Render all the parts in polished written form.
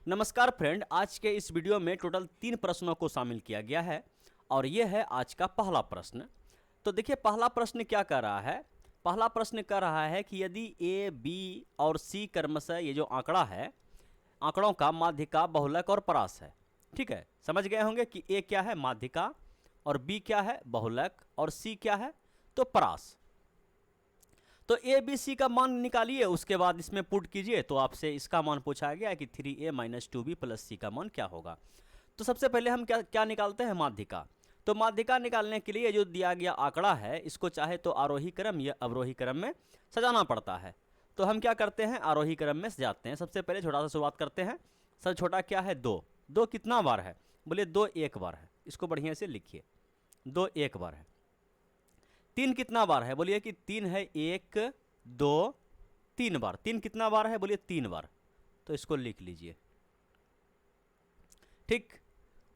नमस्कार फ्रेंड, आज के इस वीडियो में टोटल 3 प्रश्नों को शामिल किया गया है और ये है आज का पहला प्रश्न। तो देखिए पहला प्रश्न क्या कह रहा है। पहला प्रश्न कह रहा है कि यदि ए, बी और सी क्रमशः ये जो आंकड़ा है, आंकड़ों का माध्यिका, बहुलक और परास है। ठीक है, समझ गए होंगे कि ए क्या है, माध्यिका, और बी क्या है, बहुलक, और सी क्या है, तो परास। तो ए बी सी का मान निकालिए, उसके बाद इसमें पुट कीजिए। तो आपसे इसका मान पूछा गया है कि 3a - 2b + c का मान क्या होगा। तो सबसे पहले हम क्या निकालते हैं, माध्यिका। तो माध्यिका निकालने के लिए जो दिया गया आंकड़ा है, इसको चाहे तो आरोही क्रम या अवरोही क्रम में सजाना पड़ता है। तो हम क्या करते हैं, आरोही क्रम में सजाते हैं। सबसे पहले छोटा सा शुरुआत करते हैं। सबसे छोटा क्या है, 2। 2 कितना बार है, बोलिए 2 एक बार है। इसको बढ़िया से लिखिए, 2 एक बार है। 3 कितना बार है, बोलिए कि 3 है, 1 2 3 बार। 3 कितना बार है, बोलिए 3 बार। तो इसको लिख लीजिए। ठीक,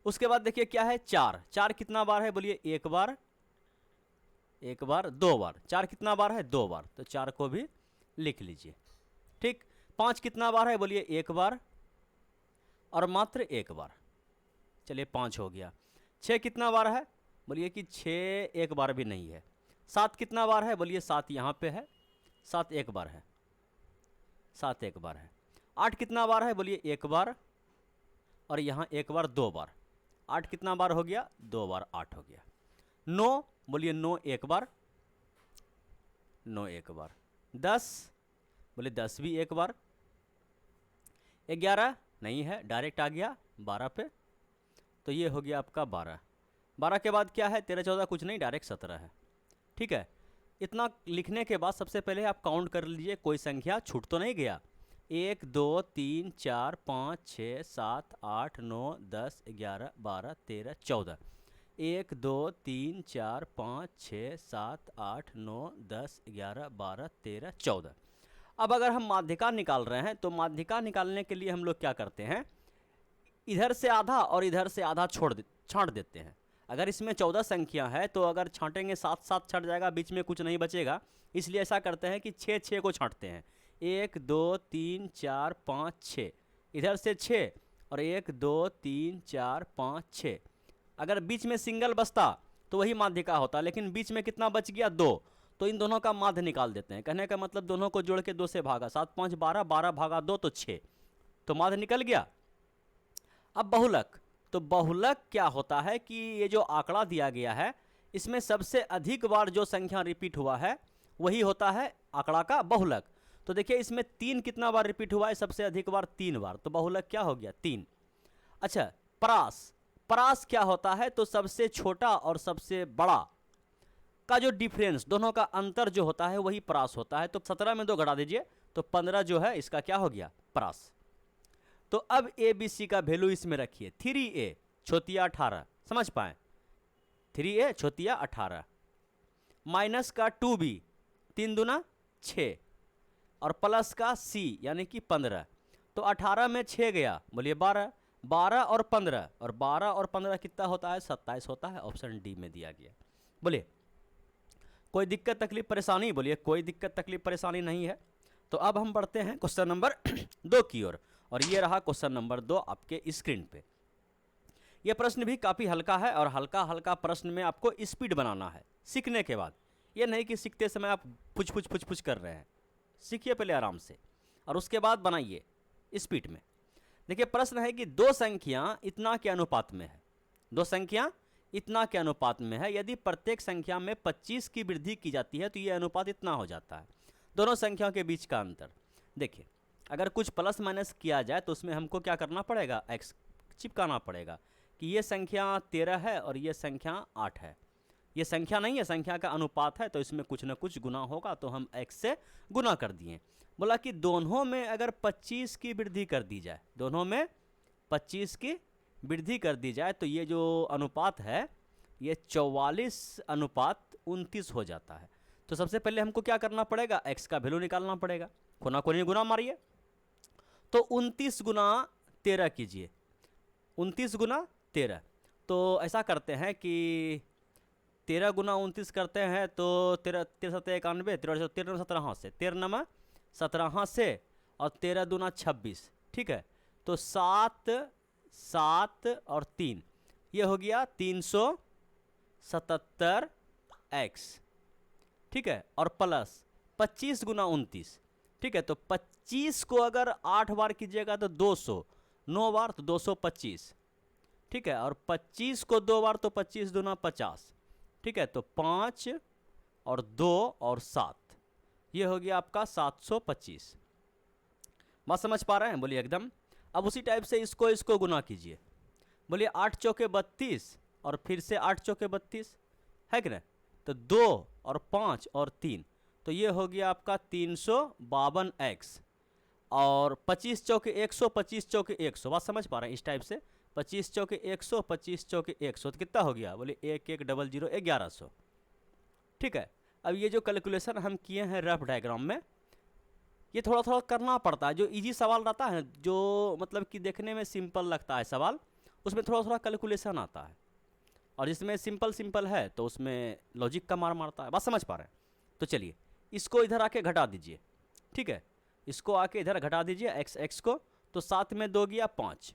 उसके बाद देखिए क्या है, 4। 4 कितना बार है, बोलिए 1 बार, 1 बार, 2 बार। 4 कितना बार है, 2 बार। तो 4 को भी लिख लीजिए। ठीक, 5 कितना बार है, बोलिए 1 बार और मात्र 1 बार। चलिए 5 हो गया। 6 कितना बार है, बोलिए कि 6 एक बार भी नहीं है। 7 कितना बार है, बोलिए 7 यहाँ पे है, 7 एक बार है, 7 एक बार है। 8 कितना बार है, बोलिए 1 बार और यहाँ 1 बार, 2 बार। 8 कितना बार हो गया, 2 बार, 8 हो गया। 9, बोलिए 9 एक बार, 9 एक बार। 10, बोलिए 10 भी एक बार। 11 नहीं है, डायरेक्ट आ गया 12 पे। तो ये हो गया आपका 12। 12 के बाद क्या है, 13 14 कुछ नहीं, डायरेक्ट 17 है। ठीक है, इतना लिखने के बाद सबसे पहले आप काउंट कर लीजिए, कोई संख्या छूट तो नहीं गया। 1 2 3 4 5 6 7 8 9 10 11 12 13 14। 1 2 3 4 5 6 7 8 9 10 11 12 13 14। अब अगर हम माध्यिका निकाल रहे हैं, तो माध्यिका निकालने के लिए हम लोग क्या करते हैं, इधर से आधा और इधर से आधा छांट देते हैं। अगर इसमें 14 संख्या है तो अगर छांटेंगे 7 7 छट जाएगा, बीच में कुछ नहीं बचेगा। इसलिए ऐसा करते हैं कि 6 6 को छांटते हैं। 1 2 3 4 5 6, इधर से 6 और 1 2 3 4 5 6। अगर बीच में सिंगल बचता तो वही माध्यिका होता, लेकिन बीच में कितना बच गया, 2। तो इन दोनों का माध्य निकाल देते हैं। कहने का मतलब दोनों को जोड़ के 2 से भागा, 7 5 12, 12 भागा 2 तो 6, तो माध्य निकल गया। अब बहुलक। तो बहुलक क्या होता है कि ये जो आंकड़ा दिया गया है, इसमें सबसे अधिक बार जो संख्या रिपीट हुआ है वही होता है आंकड़ा का बहुलक। तो देखिए इसमें 3 कितना बार रिपीट हुआ है, सबसे अधिक बार 3 बार। तो बहुलक क्या हो गया, 3। अच्छा, परास। परास क्या होता है, तो सबसे छोटा और सबसे बड़ा का जो डिफरेंस, दोनों का अंतर जो होता है वही परास होता है। तो 17 में 2 घटा दीजिए, तो 15 जो है इसका क्या हो गया, परास। तो अब ए बी सी का वैल्यू इसमें रखिए। 3a छोतिया 18, समझ पाए, 3a छोतिया 18 माइनस का 2b 3 दूना 6 और प्लस का c यानी कि 15। तो 18 में 6 गया, बोलिए 12, 12 और 15, और 12 और 15 कितना होता है, 27 होता है। ऑप्शन डी में दिया गया। बोलिए कोई दिक्कत तकलीफ परेशानी, बोलिए कोई दिक्कत तकलीफ परेशानी नहीं है। तो अब हम बढ़ते हैं क्वेश्चन नंबर 2 की ओर, और ये रहा क्वेश्चन नंबर 2 आपके स्क्रीन पे। ये प्रश्न भी काफ़ी हल्का है, और हल्का हल्का प्रश्न में आपको स्पीड बनाना है सीखने के बाद। ये नहीं कि सीखते समय आप पुछ कर रहे हैं। सीखिए पहले आराम से और उसके बाद बनाइए स्पीड में। देखिए प्रश्न है कि 2 संख्या इतना के अनुपात में है, 2 संख्या इतना के अनुपात में है। यदि प्रत्येक संख्या में 25 की वृद्धि की जाती है तो ये अनुपात इतना हो जाता है। दोनों संख्याओं के बीच का अंतर देखिए, अगर कुछ प्लस माइनस किया जाए तो उसमें हमको क्या करना पड़ेगा, x चिपकाना पड़ेगा कि ये संख्या 13 है और ये संख्या 8 है। ये संख्या नहीं है, संख्या का अनुपात है, तो इसमें कुछ ना कुछ गुना होगा, तो हम x से गुना कर दिए। बोला कि दोनों में अगर 25 की वृद्धि कर दी जाए, दोनों में 25 की वृद्धि कर दी जाए, तो ये जो अनुपात है ये 44:29 हो जाता है। तो सबसे पहले हमको क्या करना पड़ेगा, x का वैल्यू निकालना पड़ेगा। कोना कोनी गुना मारिए, तो 29 गुना 13 कीजिए, 29 गुना 13। तो ऐसा करते हैं कि 13 गुना 29 करते हैं तो 13 13 7 91, 13 13 17 से 13 नमा 17 से और 13 दूना 26। ठीक है, तो 7 7 और 3 ये हो गया 377x, ठीक है, और प्लस 25 गुना 29, ठीक है। तो 25 को अगर 8 बार कीजिएगा तो 200, 9 बार तो 225, ठीक है, और 25 को 2 बार तो 25 दूना 50, ठीक है। तो 5 और 2 और 7 ये हो गया आपका 725। बात समझ पा रहे हैं? बोलिए एकदम। अब उसी टाइप से इसको गुना कीजिए। बोलिए 8 चौके 32 और फिर से 8 चौके 32 है कि ना। तो 2 और 5 और 3 तो ये हो गया आपका 352x, और 25 चौके 100, 25 चौके 100। बात समझ पा रहे हैं? इस टाइप से 25 चौके 100, 25 चौके 100 तो कितना हो गया? बोले 1100 1100, ठीक है। अब ये जो कैलकुलेशन हम किए हैं रफ डायग्राम में, ये थोड़ा थोड़ा करना पड़ता है। जो इजी सवाल रहता है, जो मतलब कि देखने में सिंपल लगता है सवाल, उसमें थोड़ा थोड़ा कैलकुलेशन आता है, और जिसमें सिंपल है तो उसमें लॉजिक का मार मारता है। बात समझ पा रहे हैं? तो चलिए इसको इधर आके घटा दीजिए, ठीक है। इसको आके इधर घटा दीजिए x को, तो 7 में 2 गया 5,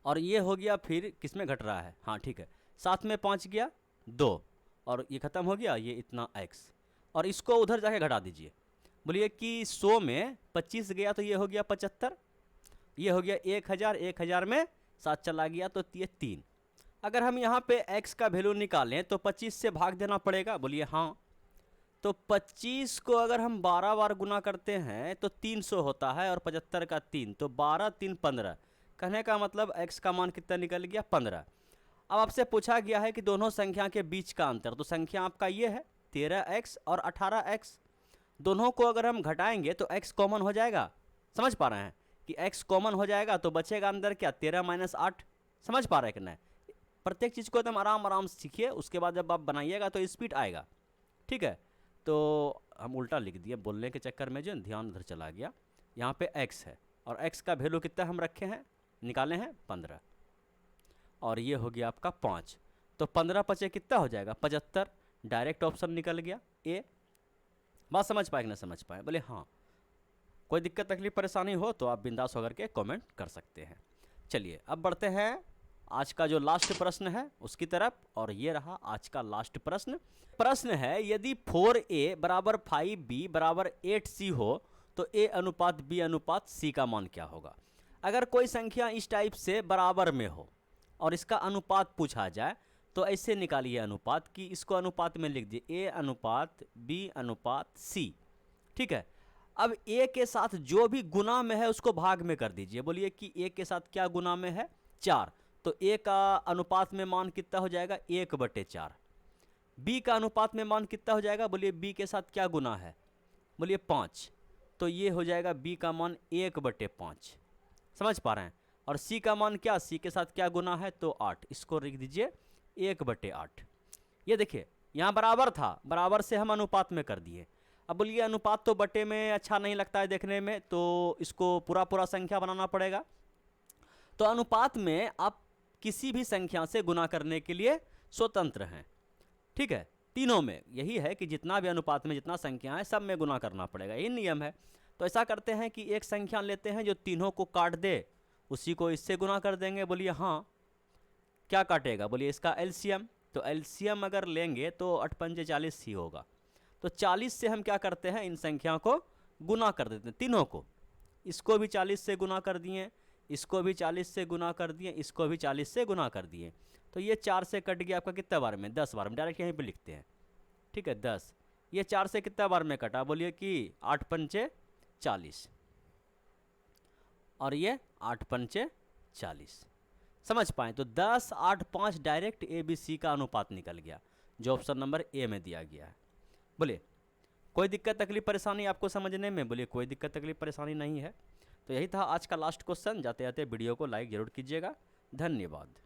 और ये हो गया फिर किस में घट रहा है? हाँ ठीक है, 7 में 5 गया 2, और ये ख़त्म हो गया, ये इतना x, और इसको उधर जाके घटा दीजिए। बोलिए कि 100 में 25 गया तो ये हो गया 75, ये हो गया 1000, 1000 में 7 चला गया तो ये 3। अगर हम यहाँ पे x का वैल्यू निकालें तो 25 से भाग देना पड़ेगा। बोलिए हाँ। तो 25 को अगर हम 12 बार गुना करते हैं तो 300 होता है, और 75 का 3 तो 12 3 15। कहने का मतलब x का मान कितना निकल गया? 15। अब आपसे पूछा गया है कि दोनों संख्या के बीच का अंतर, तो संख्या आपका ये है 13x और 18x। दोनों को अगर हम घटाएंगे तो x कॉमन हो जाएगा। समझ पा रहे हैं कि x कॉमन हो जाएगा तो बचेगा अंदर क्या? 13 - 8। समझ पा रहे हैं कि नहीं? प्रत्येक चीज़ को एकदम आराम से सीखिए, उसके बाद जब आप बनाइएगा तो स्पीड आएगा, ठीक है। तो हम उल्टा लिख दिए बोलने के चक्कर में, जो ध्यान उधर चला गया। यहाँ पे x है, और x का वैल्यू कितना हम रखे हैं, निकाले हैं 15, और ये हो गया आपका 5। तो 15 पचे कितना हो जाएगा? 75। डायरेक्ट ऑप्शन निकल गया ए। बात समझ पाए कि ना समझ पाए? बोले हाँ। कोई दिक्कत तकलीफ परेशानी हो तो आप बिंदास होकर के कमेंट कर सकते हैं। चलिए अब बढ़ते हैं आज का जो लास्ट प्रश्न है उसकी तरफ, और ये रहा आज का लास्ट प्रश्न। प्रश्न है यदि 4a बराबर 5b बराबर 8c हो तो a अनुपात b अनुपात c का मान क्या होगा? अगर कोई संख्या इस टाइप से बराबर में हो और इसका अनुपात पूछा जाए तो ऐसे निकालिए अनुपात कि इसको अनुपात में लिख दिए a अनुपात b अनुपात c, ठीक है। अब a के साथ जो भी गुना में है उसको भाग में कर दीजिए। बोलिए कि a के साथ क्या गुना में है? 4, तो a का अनुपात में मान कितना हो जाएगा? 1/4। b का अनुपात में मान कितना हो जाएगा? बोलिए b के साथ क्या गुना है? बोलिए 5, तो ये हो जाएगा b का मान 1/5। समझ पा रहे हैं? और c का मान क्या? c के साथ क्या गुना है? तो 8, इसको लिख दीजिए 1/8। ये देखिए यहाँ बराबर था, बराबर से हम अनुपात में कर दिए। अब बोलिए अनुपात तो बटे में अच्छा नहीं लगता है देखने में, तो इसको पूरा संख्या बनाना पड़ेगा। तो अनुपात में आप किसी भी संख्या से गुना करने के लिए स्वतंत्र हैं, ठीक है। तीनों में यही है कि जितना भी अनुपात में जितना संख्या है सब में गुना करना पड़ेगा, ये नियम है। तो ऐसा करते हैं कि एक संख्या लेते हैं जो तीनों को काट दे, उसी को इससे गुना कर देंगे। बोलिए हाँ। क्या काटेगा? बोलिए इसका एलसीएम। तो एलसीएम अगर लेंगे तो 8 × 5 = 40 ही होगा। तो 40 से हम क्या करते हैं? इन संख्या को गुना कर देते हैं तीनों को। इसको भी 40 से गुना कर दिए, इसको भी 40 से गुना कर दिए, इसको भी 40 से गुना कर दिए। तो ये 4 से कट गया आपका कितना बार में? 10 बार में। डायरेक्ट यहीं पे लिखते हैं, ठीक है 10। ये 4 से कितना बार में कटा? बोलिए कि 8 × 5 = 40, और ये 8 × 5 = 40। समझ पाए? तो 10, 8, 5 डायरेक्ट ABC का अनुपात निकल गया, जो ऑप्शन नंबर ए में दिया गया है। बोलिए कोई दिक्कत तकलीफ परेशानी आपको समझने में? बोलिए कोई दिक्कत तकलीफ परेशानी नहीं है। तो यही था आज का लास्ट क्वेश्चन। जाते जाते वीडियो को लाइक ज़रूर कीजिएगा। धन्यवाद।